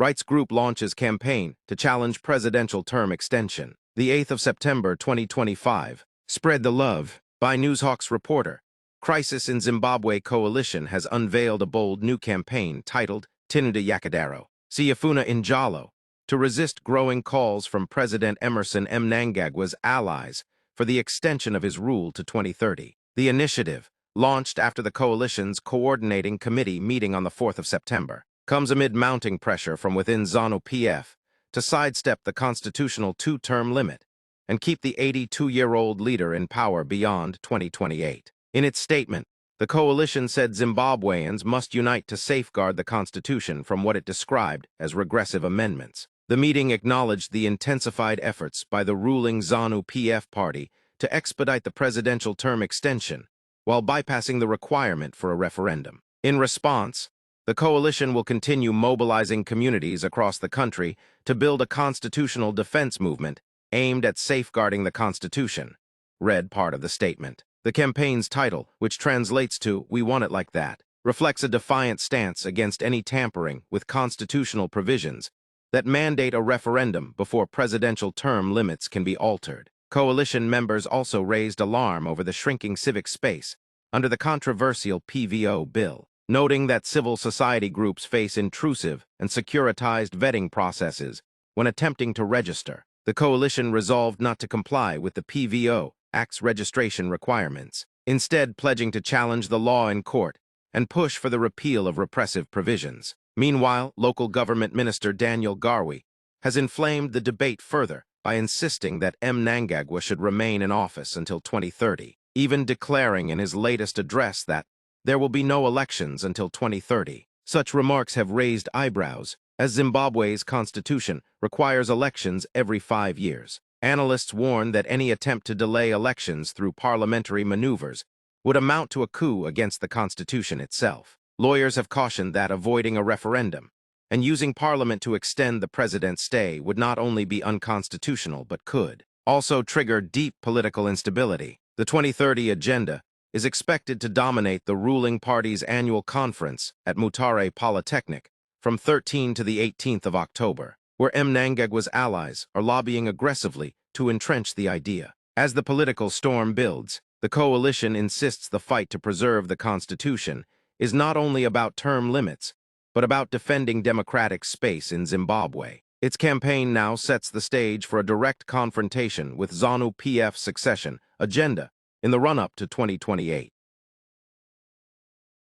Rights Group launches campaign to challenge presidential term extension. The 8th of September 2025. Spread the Love. By Newshawk's reporter. Crisis in Zimbabwe Coalition has unveiled a bold new campaign titled Tinuda Yakadaro, Siyafuna Injalo, to resist growing calls from President Emerson Mnangagwa's allies for the extension of his rule to 2030. The initiative, launched after the coalition's coordinating committee meeting on the 4th of September, comes amid mounting pressure from within ZANU-PF to sidestep the constitutional two-term limit and keep the 82-year-old leader in power beyond 2028. In its statement, the coalition said Zimbabweans must unite to safeguard the Constitution from what it described as regressive amendments. The meeting acknowledged the intensified efforts by the ruling ZANU-PF party to expedite the presidential term extension while bypassing the requirement for a referendum. In response, the coalition will continue mobilizing communities across the country to build a constitutional defense movement aimed at safeguarding the Constitution, read part of the statement. The campaign's title, which translates to "We Want It Like That," reflects a defiant stance against any tampering with constitutional provisions that mandate a referendum before presidential term limits can be altered. Coalition members also raised alarm over the shrinking civic space under the controversial PVO bill, noting that civil society groups face intrusive and securitized vetting processes when attempting to register. The coalition resolved not to comply with the PVO Act's registration requirements, instead pledging to challenge the law in court and push for the repeal of repressive provisions. Meanwhile, local government minister Daniel Garwe has inflamed the debate further by insisting that Mnangagwa should remain in office until 2030, even declaring in his latest address that there will be no elections until 2030. Such remarks have raised eyebrows, as Zimbabwe's constitution requires elections every 5 years. Analysts warn that any attempt to delay elections through parliamentary maneuvers would amount to a coup against the Constitution itself. Lawyers have cautioned that avoiding a referendum and using Parliament to extend the president's stay would not only be unconstitutional but could also trigger deep political instability. The 2030 agenda is expected to dominate the ruling party's annual conference at Mutare Polytechnic from 13 to the 18th of October, where Mnangagwa's allies are lobbying aggressively to entrench the idea. As the political storm builds, the coalition insists the fight to preserve the Constitution is not only about term limits, but about defending democratic space in Zimbabwe. Its campaign now sets the stage for a direct confrontation with ZANU-PF's succession agenda in the run-up to 2028.